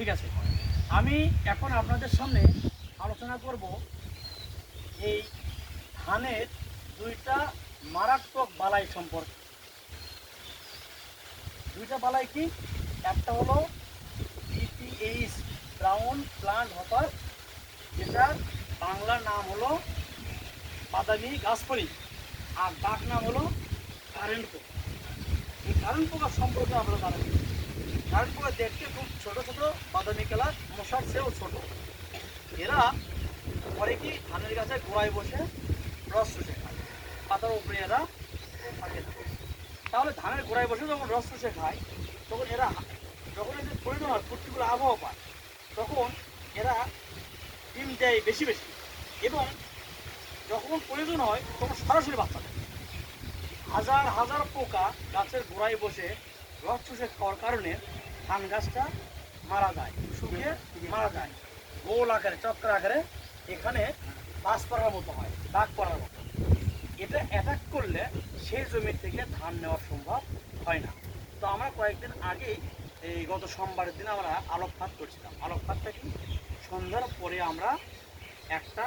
ঠিক আছে, আমি এখন আপনাদের সামনে আলোচনা করব এই ধানের দুইটা মারাত্মক বালাই সম্পর্কে। দুইটা বালাই কি? একটা হলো BPH ব্রাউন প্লান্ট হপার, যেটার বাংলা নাম হলো বাদামি গাছপরি, আর ডাক নাম হলো কারেন্ট পোকা। এই কারেন্ট পোকা সম্পর্কে আপনারা জানেন। কারেন্ট পোকা দেখতে খুব ছোট ছোট বাদামি কালার, মশার চেয়েও ছোট। এরা পরে কি ধানের গাছে গোড়ায় বসে রস চুষে খায়, পাতার উপরে এরা থাকে না। তাহলে ধানের গোড়ায় বসে যখন রস চুষে খায়, তখন এরা যখন এদের প্রয়োজন হয়, প্রতিকূল আবহাওয়া পায়, তখন এরা ডিম দেয় বেশি বেশি, এবং যখন প্রয়োজন হয় তখন সরাসরি বাচ্চা দেয়। হাজার হাজার পোকা গাছের গোড়ায় বসে রস চুষে খাওয়ার কারণে ধান গাছটা মারা যায়, শুকিয়ে মারা যায়। গোল আকারে, চক্র আকারে এখানে বাস পড়ার মতো হয়, দাগ পড়ার মতো। এটা অ্যাটাক করলে সেই জমি থেকে ধান নেওয়া সম্ভব হয় না। তো আমরা কয়েকদিন আগেই, এই গত সোমবারের দিন আমরা আলোকপাত করছিলাম। আলোকপাতটা কি? সন্ধ্যার পরে আমরা একটা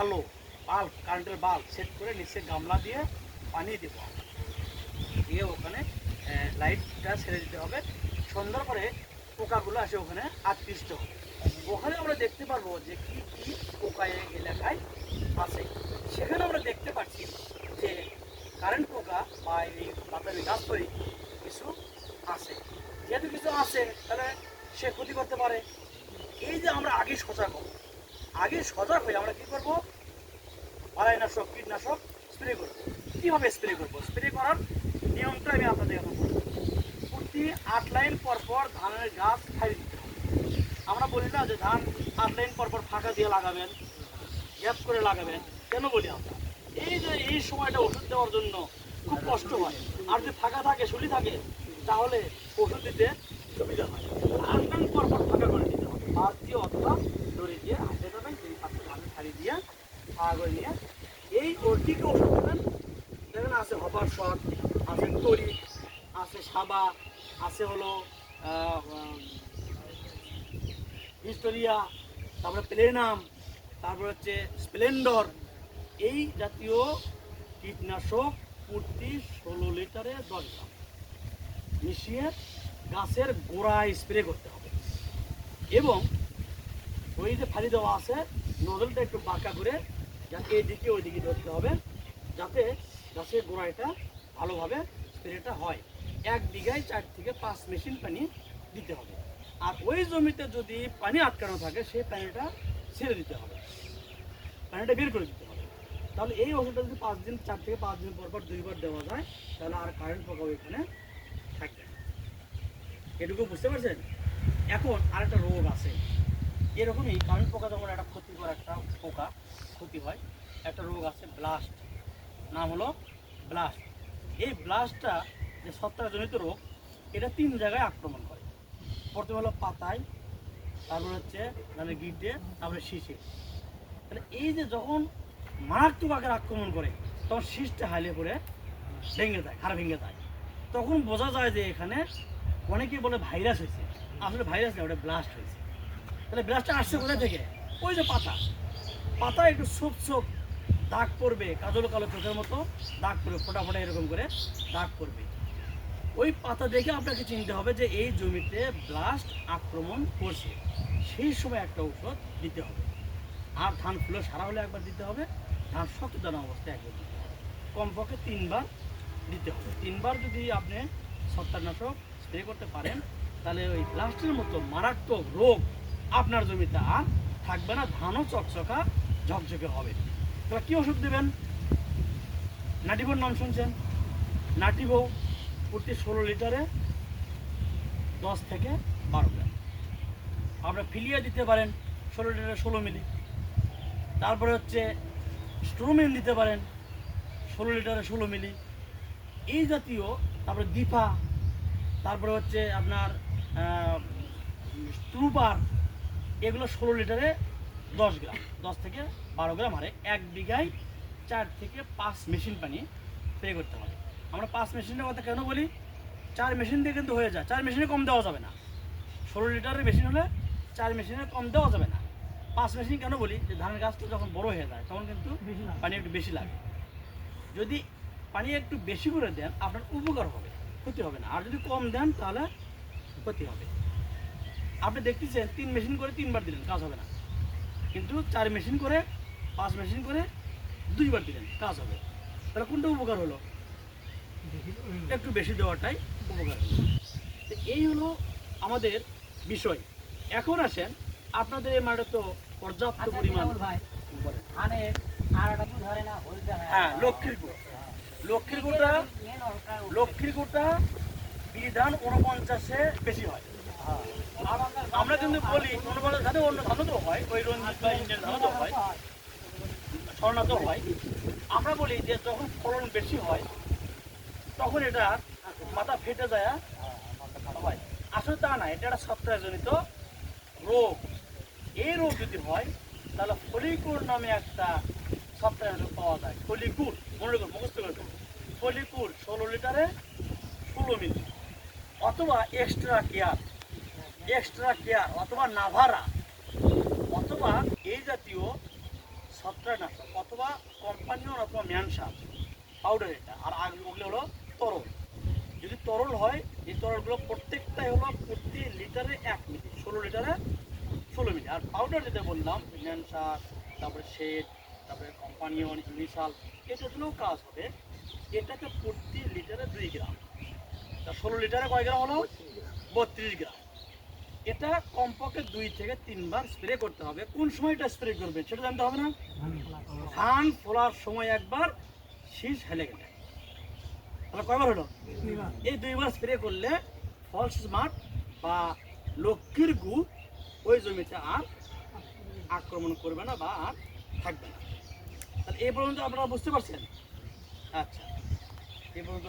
আলো বাল্ব, কারেন্টের বাল্ব সেট করে নিচে গামলা দিয়ে পানি দেব, দিয়ে ওখানে লাইটটা ছেড়ে দিতে হবে। সন্ধ্যার পরে পোকাগুলো আসে ওখানে আকৃষ্ট হবে। ওখানে আমরা দেখতে পারবো যে কি কি পোকা এই এলাকায় আছে। সেখানে আমরা দেখতে পাচ্ছি যে কারেন্ট পোকা বা এই বাতাবি গাছ তৈরি কিছু আছে। যেহেতু কিছু আছে, তাহলে সে ক্ষতি করতে পারে। এই যে আমরা আগে সজাগ হব, আগে সজাগ হয়ে আমরা কি করবো? বালাইনাশক, কীটনাশক স্প্রে করবো। কীভাবে স্প্রে করবো? স্প্রে করার নিয়মটা আমি আপনাদের এখন বলবো। প্রতি 8 লাইন পর পর ধানের গাছ খাই দিতে হবে। আমরা বলি না যে ধান 8 লাইন পর পর ফাঁকা দিয়ে লাগাবেন, গ্যাপ করে লাগাবেন। কেন বলি আমরা? এই যে এই সময়টা ওষুধ দেওয়ার জন্য খুব কষ্ট হয়। আর যদি ফাঁকা থাকে, শুলি থাকে, তাহলে ওষুধ দিতে সুবিধা হয়। 8 লাইন পর পর ফাঁকা করে দিতে হবে, বাঁশ দিয়ে অথবা দড়ি দিয়ে হাতে দেবেন, যেই পাশে ধানের শাড়ি দিয়ে ফাঁকা করে নিয়ে এই ওটিকে ওষুধ দেবেন। দেখেন আছে হপার শট, আছে তরি, আছে সাবা, আছে হলো ভিক্টোরিয়া, তারপরে প্লেনাম, তারপর হচ্ছে স্প্লেন্ডর। এই জাতীয় কীটনাশক প্রতি 16 লিটারে 10 গ্রাম মিশিয়ে গাছের গোড়ায় স্প্রে করতে হবে। এবং ওই যে ফালি দেওয়া আছে, নজলটা একটু বাঁকা করে যাতে এইদিকে ওইদিকে ধরতে হবে, যাতে গাছের গোড়ায়টা ভালোভাবে স্প্রেটা হয়। 1 বিঘায় 4 থেকে 5 মেশিন পানি দিতে হবে। আর ওই জমিতে যদি পানি আটকানো থাকে, সেই পানিটা ছেড়ে দিতে হবে, পানিটা বের করে দিতে হবে। তাহলে এই ওষুধটা যদি 4 থেকে 5 দিন পর পর 2 বার দেওয়া যায়, তাহলে আর কারেন্ট পোকাও এখানে থাকবে না। এটুকু বুঝতে পারছেন? এখন আরেকটা রোগ আছে এরকমই। কারেন্ট পোকা যখন একটা ক্ষতিকর একটা পোকা ক্ষতি হয়, একটা রোগ আছে ব্লাস্ট, নাম হলো ব্লাস্ট। এই ব্লাস্টটা যে ছত্রাকজনিত রোগ, এটা 3 জায়গায় আক্রমণ করে। প্রথমে হলো পাতায়, তারপরে হচ্ছে মানে গিটে, তারপরে শীষে। তাহলে এই যে যখন মারাত্মক আকারে আক্রমণ করে, তখন শীষটা হাইলে পড়ে ভেঙে যায়, হাড় ভেঙে যায়। তখন বোঝা যায় যে এখানে অনেকেই বলে ভাইরাস হয়েছে, আসলে ভাইরাস না, ওটা ব্লাস্ট হয়েছে। তাহলে ব্লাস্টটা আসছে কোথায় থেকে? ওই যে পাতা একটু ছোপ ছোপ দাগ পড়বে, কাজল কালো চোখের মতো দাগ পড়বে, ফোটা ফোটা এরকম করে দাগ পড়বে। ওই পাতা দেখে আপনাকে চিনতে হবে যে এই জমিতে ব্লাস্ট আক্রমণ করছে। সেই সময় একটা ঔষধ দিতে হবে। আর ধান ফুলে সারা হলে একবার দিতে হবে, ধান শক্ত দানা অবস্থায় একবার দিতে হবে। কমপক্ষে 3 বার দিতে হবে। 3 বার যদি আপনি ছত্রাকনাশক স্প্রে করতে পারেন, তাহলে ওই ব্লাস্টের মতো মারাত্মক রোগ আপনার জমিতে আর থাকবে না, ধানও চকচকা ঝকঝকে হবে। তাহলে কী ওষুধ দেবেন? নাটিভোর নাম শুনছেন? নাটিভো প্রতি 16 লিটারে 10 থেকে 12 গ্রাম। আপনার ফিলিয়া দিতে পারেন 16 লিটারে 16 মিলি। তারপরে হচ্ছে স্ট্রোমেন দিতে পারেন 16 লিটারে 16 মিলি। এই জাতীয়, তারপরে দিফা, তারপরে হচ্ছে আপনার স্ট্রুপার, এগুলো 16 লিটারে 10 গ্রাম, 10 থেকে 12 গ্রাম হারে 1 বিঘায় 4 থেকে 5 মেশিন পানি স্প্রে করতে হবে। আমরা 5 মেশিনের কথা কেন বলি? 4 মেশিন দিয়ে কিন্তু হয়ে যায়, 4 মেশিনে কম দেওয়া যাবে না। 16 লিটারের মেশিন হলে 4 মেশিনের কম দেওয়া যাবে না। 5 মেশিন কেন বলি, যে ধানের গাছটা যখন বড় হয়ে যায় তখন কিন্তু পানি একটু বেশি লাগে। যদি পানি একটু বেশি করে দেন আপনার উপকার হবে, ক্ষতি হবে না। আর যদি কম দেন তাহলে ক্ষতি হবে। আপনি দেখতেছেন 3 মেশিন করে 3 বার দিলেন, কাজ হবে না। কিন্তু 4 মেশিন করে 5 মেশিন করে 2 বার দিলেন, কাজ হবে। তাহলে কোনটা উপকার হলো? একটু বেশি দেওয়াটাই উপকার হলো। তো এই হলো আমাদের বিষয়। এখন আসেন, আপনাদের এই মাঠে তো পর্যাপ্ত পরিমাণ হ্যাঁ লক্ষ্মীর গুড়। লক্ষ্মীর গুড়টা বিধান 49-এ বেশি হয়। আমরা কিন্তু বলি 49 ধানে অন্য ধানও তো হয়, ওই রঞ্জিত বা ইন্ডিয়ান ধানও তো হয়, স্বর্ণা তো হয়। আমরা বলি যে যখন ফলন বেশি হয় তখন এটা মাথা ফেটে যায় হয়। আসলে তা না, এটা একটা ছত্রাকজনিত রোগ। এই রোগ যদি হয় তাহলে ফলিকুর নামে একটা ছত্রাক পাওয়া যায়। ফলিকুর মনে করুন, মুখস্থ করে দেবো। ফলিকুর 16 লিটারে 16 মিলি, অথবা এক্সট্রা কেয়ার অথবা নাভারা, অথবা এই জাতীয় ছত্রাকনাশক, অথবা কোম্পানির অথবা ম্যানসার পাউডার। এটা আর ওগুলো হলো তরল। যদি তরল হয়, এই তরলগুলো প্রত্যেকটাই হলো প্রতি লিটারে 1 মিলি, 16 লিটারে 16 মিলি। আর পাউডার যেটা বললাম, ম্যানসার, তারপরে শেড, তারপরে কোম্পানিয়ন, মিশাল, এটা দিলেও কাজ হবে। এটাকে প্রতি লিটারে 2 গ্রাম। তা 16 লিটারে কয় গ্রাম হলো? 32 গ্রাম। এটা কমপক্ষে 2 থেকে 3 বার স্প্রে করতে হবে। কোন সময়টা স্প্রে করবে সেটা জানতে হবে না? ধান ফলার সময় একবার, শীষ হেলে গেলে। তাহলে কয়বার হলো? এই 2 বার স্প্রে করলে ফলস স্মার্ট বা লক্ষ্মীর গু ওই জমিতে আর আক্রমণ করবে না বা আর থাকবে না। তাহলে এই পর্যন্ত আপনারা বুঝতে পারছেন? আচ্ছা, এই পর্যন্ত